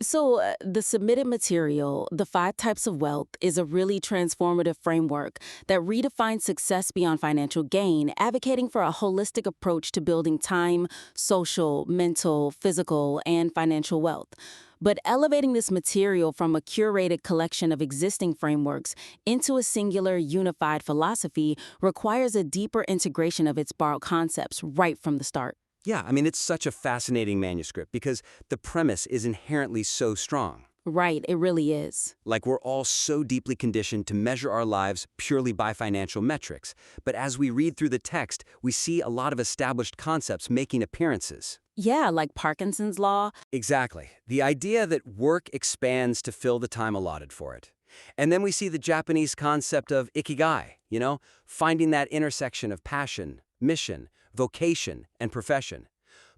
The submitted material, The Five Types of Wealth, is a really transformative framework that redefines success beyond financial gain, advocating for a holistic approach to building time, social, mental, physical, and financial wealth. But elevating this material from a curated collection of existing frameworks into a singular, unified philosophy requires a deeper integration of its borrowed concepts right from the start. Yeah, I mean, it's such a fascinating manuscript because the premise is inherently so strong. Right, it really is. Like we're all so deeply conditioned to measure our lives purely by financial metrics. But as we read through the text, we see a lot of established concepts making appearances. Yeah, like Parkinson's Law. Exactly. The idea that work expands to fill the time allotted for it. And then we see the Japanese concept of Ikigai, finding that intersection of passion, mission, vocation, and profession.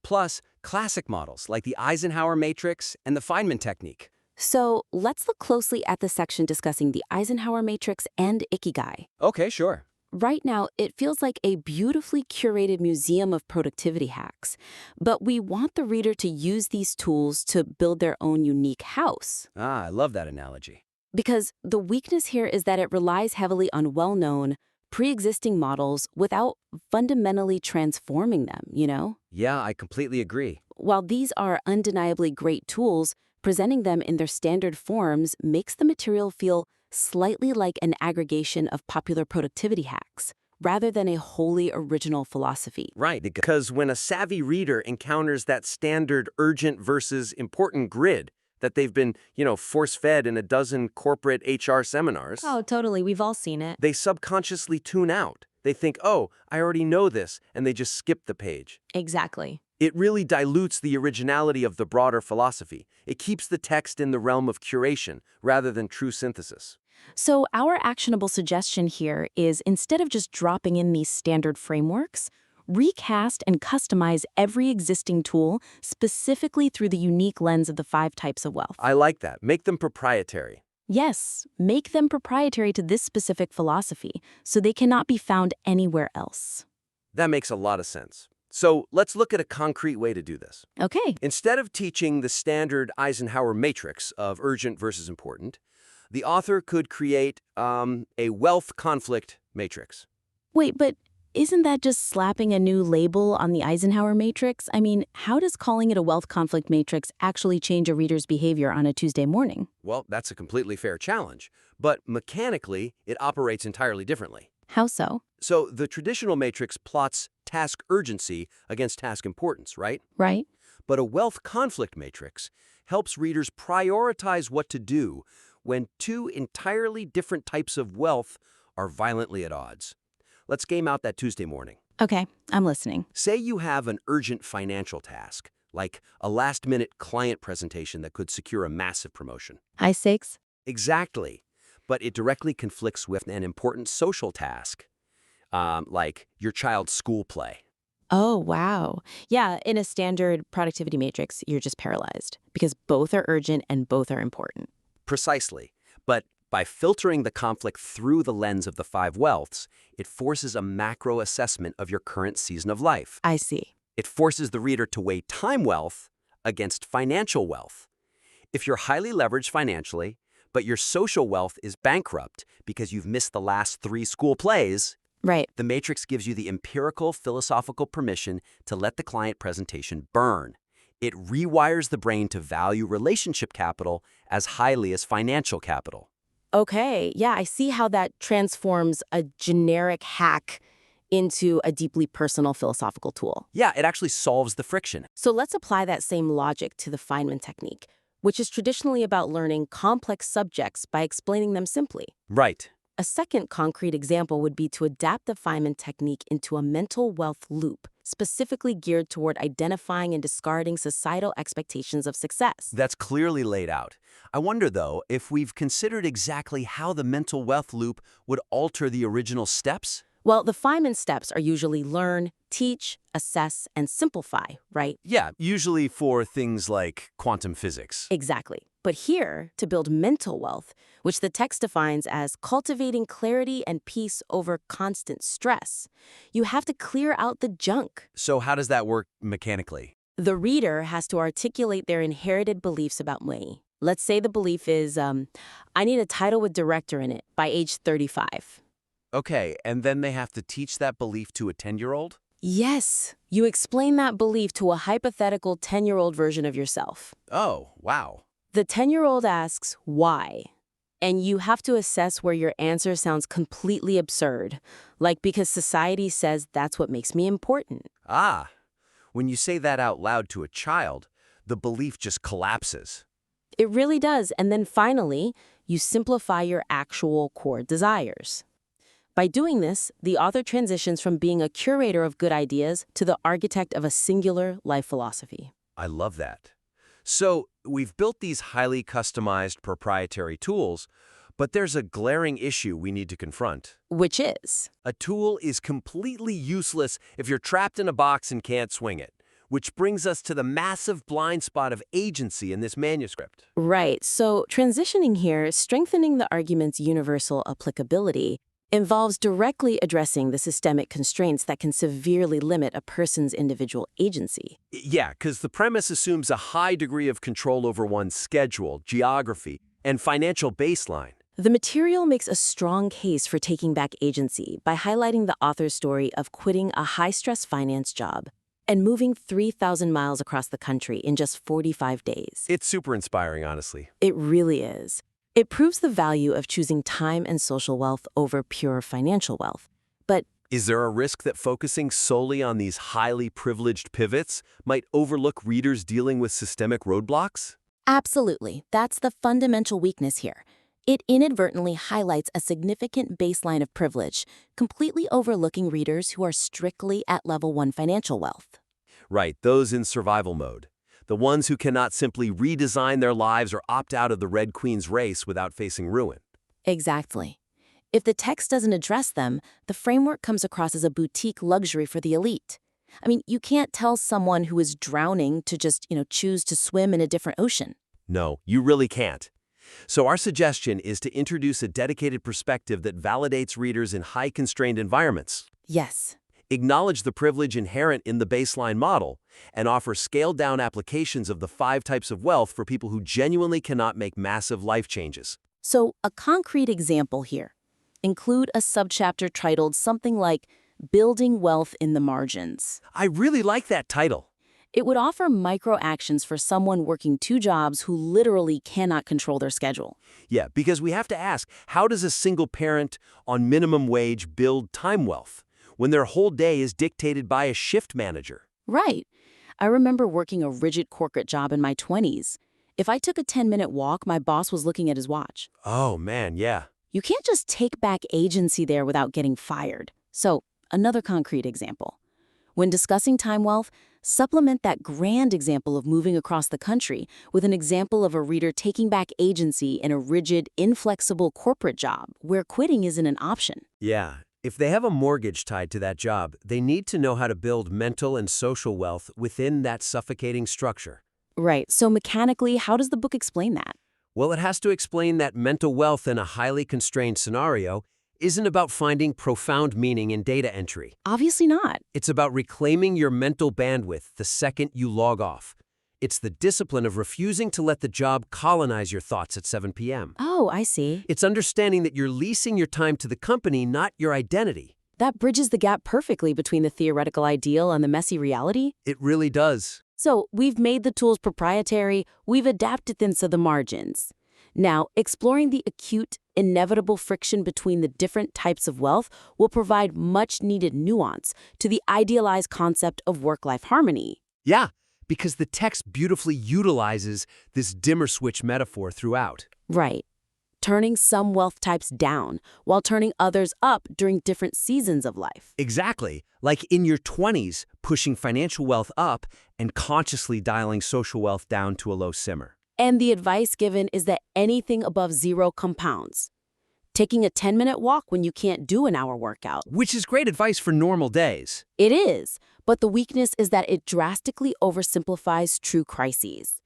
Plus, classic models like the Eisenhower Matrix and the Feynman technique. So let's look closely at the section discussing the Eisenhower Matrix and Ikigai. Okay, sure. Right now, it feels like a beautifully curated museum of productivity hacks, but we want the reader to use these tools to build their own unique house. Ah, I love that analogy. Because the weakness here is that it relies heavily on well-known, pre-existing models without fundamentally transforming them. Yeah, I completely agree. While these are undeniably great tools, presenting them in their standard forms makes the material feel slightly like an aggregation of popular productivity hacks, rather than a wholly original philosophy. Right, because when a savvy reader encounters that standard urgent versus important grid that they've been, force-fed in a dozen corporate HR seminars, Oh, totally. We've all seen it. they subconsciously tune out. They think, oh, I already know this, and they just skip the page. Exactly. It really dilutes the originality of the broader philosophy. It keeps the text in the realm of curation rather than true synthesis. So our actionable suggestion here is, instead of just dropping in these standard frameworks, recast and customize every existing tool specifically through the unique lens of the 5 types of wealth. I like that. Make them proprietary. Yes, make them proprietary to this specific philosophy, so they cannot be found anywhere else. That makes a lot of sense. So let's look at a concrete way to do this. Okay. Instead of teaching the standard Eisenhower matrix of urgent versus important, the author could create a wealth conflict matrix. Wait, but isn't that just slapping a new label on the Eisenhower Matrix? I mean, how does calling it a wealth conflict matrix actually change a reader's behavior on a Tuesday morning? Well, that's a completely fair challenge, but mechanically, it operates entirely differently. How so? So the traditional matrix plots task urgency against task importance, right? Right? But a wealth conflict matrix helps readers prioritize what to do when two entirely different types of wealth are violently at odds. Let's game out that Tuesday morning. Okay, I'm listening. Say you have an urgent financial task, like a last-minute client presentation that could secure a massive promotion. High stakes? Exactly. But it directly conflicts with an important social task, like your child's school play. Oh, wow. Yeah, in a standard productivity matrix, you're just paralyzed because both are urgent and both are important. Precisely. But by filtering the conflict through the lens of the 5 wealths, it forces a macro assessment of your current season of life. I see. It forces the reader to weigh time wealth against financial wealth. If you're highly leveraged financially, but your social wealth is bankrupt because you've missed the last 3 school plays, Right. the matrix gives you the empirical philosophical permission to let the client presentation burn. It rewires the brain to value relationship capital as highly as financial capital. Okay, yeah, I see how that transforms a generic hack into a deeply personal philosophical tool. Yeah, it actually solves the friction. So let's apply that same logic to the Feynman technique, which is traditionally about learning complex subjects by explaining them simply. Right. A second concrete example would be to adapt the Feynman technique into a mental wealth loop, specifically geared toward identifying and discarding societal expectations of success. That's clearly laid out. I wonder, though, if we've considered exactly how the mental wealth loop would alter the original steps? Well, the Feynman steps are usually learn, teach, assess, and simplify, right? Yeah, usually for things like quantum physics. Exactly. But here, to build mental wealth, which the text defines as cultivating clarity and peace over constant stress, you have to clear out the junk. So how does that work mechanically? The reader has to articulate their inherited beliefs about money. Let's say the belief is, I need a title with director in it by age 35. Okay, and then they have to teach that belief to a 10-year-old? Yes, you explain that belief to a hypothetical 10-year-old version of yourself. Oh, wow. The 10-year-old asks, why? And you have to assess where your answer sounds completely absurd, like because society says that's what makes me important. Ah, when you say that out loud to a child, the belief just collapses. It really does. And then finally, you simplify your actual core desires. By doing this, the author transitions from being a curator of good ideas to the architect of a singular life philosophy. I love that. So, we've built these highly customized proprietary tools, but there's a glaring issue we need to confront. Which is? A tool is completely useless if you're trapped in a box and can't swing it, which brings us to the massive blind spot of agency in this manuscript. Right. So transitioning here, strengthening the argument's universal applicability, involves directly addressing the systemic constraints that can severely limit a person's individual agency. Yeah, because the premise assumes a high degree of control over one's schedule, geography, and financial baseline. The material makes a strong case for taking back agency by highlighting the author's story of quitting a high-stress finance job and moving 3,000 miles across the country in just 45 days. It's super inspiring, honestly. It really is. It proves the value of choosing time and social wealth over pure financial wealth. But is there a risk that focusing solely on these highly privileged pivots might overlook readers dealing with systemic roadblocks? absolutely, that's the fundamental weakness here. It inadvertently highlights a significant baseline of privilege, completely overlooking readers who are strictly at level 1 financial wealth. Right, those in survival mode. The ones who cannot simply redesign their lives or opt out of the Red Queen's race without facing ruin. Exactly. If the text doesn't address them, the framework comes across as a boutique luxury for the elite. I mean, you can't tell someone who is drowning to just, choose to swim in a different ocean. No, you really can't. So our suggestion is to introduce a dedicated perspective that validates readers in high-constrained environments. Yes. Acknowledge the privilege inherent in the baseline model, and offer scaled-down applications of the 5 types of wealth for people who genuinely cannot make massive life changes. So, a concrete example here. Include a subchapter titled something like Building Wealth in the Margins. I really like that title. It would offer micro-actions for someone working 2 jobs who literally cannot control their schedule. Yeah, because we have to ask, how does a single parent on minimum wage build time wealth when their whole day is dictated by a shift manager? Right. I remember working a rigid corporate job in my 20s. If I took a 10-minute walk, my boss was looking at his watch. Oh, man, yeah. You can't just take back agency there without getting fired. So, another concrete example. When discussing time wealth, supplement that grand example of moving across the country with an example of a reader taking back agency in a rigid, inflexible corporate job where quitting isn't an option. Yeah. If they have a mortgage tied to that job, they need to know how to build mental and social wealth within that suffocating structure. Right. So mechanically, how does the book explain that? Well, it has to explain that mental wealth in a highly constrained scenario isn't about finding profound meaning in data entry. Obviously not. It's about reclaiming your mental bandwidth the second you log off. It's the discipline of refusing to let the job colonize your thoughts at 7 p.m. Oh, I see. It's understanding that you're leasing your time to the company, not your identity. That bridges the gap perfectly between the theoretical ideal and the messy reality. It really does. So, we've made the tools proprietary, we've adapted them to the margins. Now, exploring the acute, inevitable friction between the different types of wealth will provide much-needed nuance to the idealized concept of work-life harmony. Yeah, because the text beautifully utilizes this dimmer switch metaphor throughout. Right. Turning some wealth types down while turning others up during different seasons of life. Exactly. Like in your 20s, pushing financial wealth up and consciously dialing social wealth down to a low simmer. And the advice given is that anything above 0 compounds. Taking a 10-minute walk when you can't do an hour workout. Which is great advice for normal days. It is, but the weakness is that it drastically oversimplifies true crises.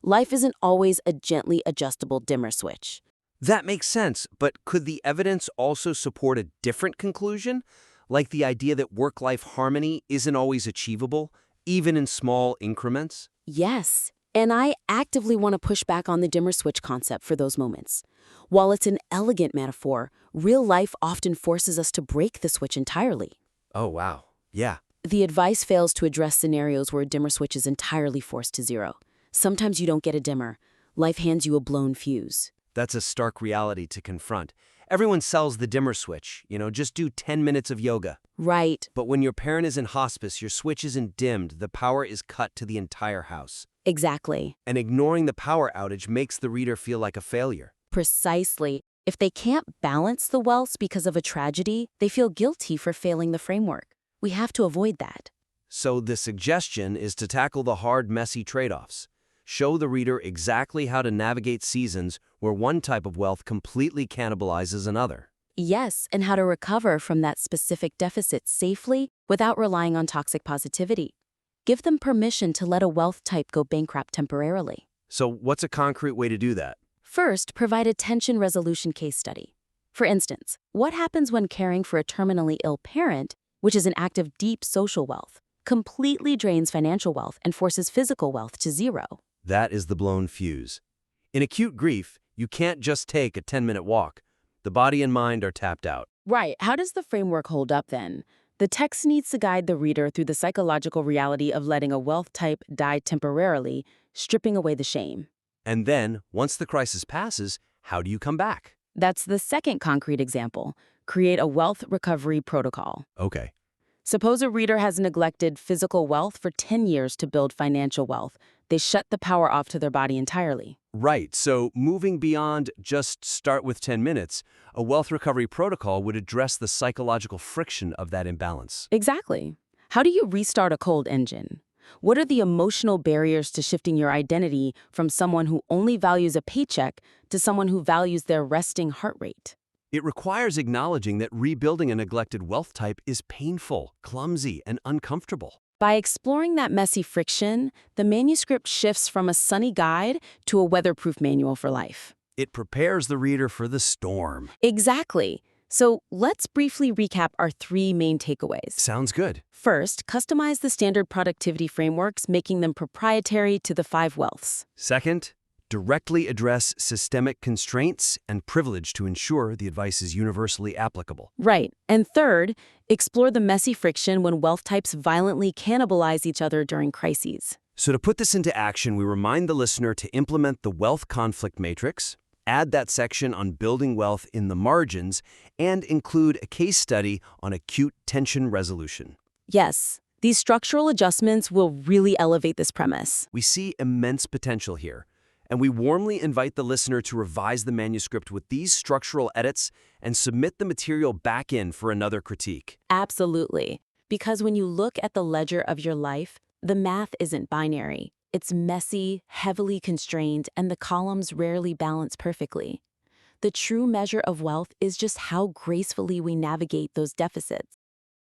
Life isn't always a gently adjustable dimmer switch. That makes sense, but could the evidence also support a different conclusion? Like the idea that work-life harmony isn't always achievable, even in small increments? Yes, and I actively want to push back on the dimmer switch concept for those moments. While it's an elegant metaphor, real life often forces us to break the switch entirely. Oh, wow. Yeah. The advice fails to address scenarios where a dimmer switch is entirely forced to zero. Sometimes you don't get a dimmer. Life hands you a blown fuse. That's a stark reality to confront. Everyone sells the dimmer switch, just do 10 minutes of yoga. Right. But when your parent is in hospice, your switch isn't dimmed, the power is cut to the entire house. Exactly. And ignoring the power outage makes the reader feel like a failure. Precisely. If they can't balance the wealth because of a tragedy, they feel guilty for failing the framework. We have to avoid that. So the suggestion is to tackle the hard, messy trade-offs. Show the reader exactly how to navigate seasons where one type of wealth completely cannibalizes another. Yes, and how to recover from that specific deficit safely without relying on toxic positivity. Give them permission to let a wealth type go bankrupt temporarily. So what's a concrete way to do that? First, provide a tension resolution case study. For instance, what happens when caring for a terminally ill parent, which is an act of deep social wealth, completely drains financial wealth and forces physical wealth to zero? That is the blown fuse. In acute grief, you can't just take a 10-minute walk. The body and mind are tapped out. Right. How does the framework hold up then? The text needs to guide the reader through the psychological reality of letting a wealth type die temporarily, stripping away the shame. And then, once the crisis passes, how do you come back? That's the second concrete example. Create a wealth recovery protocol. Okay. Suppose a reader has neglected physical wealth for 10 years to build financial wealth. They shut the power off to their body entirely. Right, so moving beyond just start with 10 minutes, a wealth recovery protocol would address the psychological friction of that imbalance. Exactly. How do you restart a cold engine? What are the emotional barriers to shifting your identity from someone who only values a paycheck to someone who values their resting heart rate? It requires acknowledging that rebuilding a neglected wealth type is painful, clumsy, and uncomfortable. By exploring that messy friction, the manuscript shifts from a sunny guide to a weatherproof manual for life. It prepares the reader for the storm. Exactly. So let's briefly recap our 3 main takeaways. Sounds good. First, customize the standard productivity frameworks, making them proprietary to the 5 wealths. Second, directly address systemic constraints and privilege to ensure the advice is universally applicable. Right. And third, explore the messy friction when wealth types violently cannibalize each other during crises. So to put this into action, we remind the listener to implement the wealth conflict matrix, add that section on building wealth in the margins, and include a case study on acute tension resolution. Yes, these structural adjustments will really elevate this premise. We see immense potential here, and we warmly invite the listener to revise the manuscript with these structural edits and submit the material back in for another critique. Absolutely. Because when you look at the ledger of your life, the math isn't binary. It's messy, heavily constrained, and the columns rarely balance perfectly. The true measure of wealth is just how gracefully we navigate those deficits.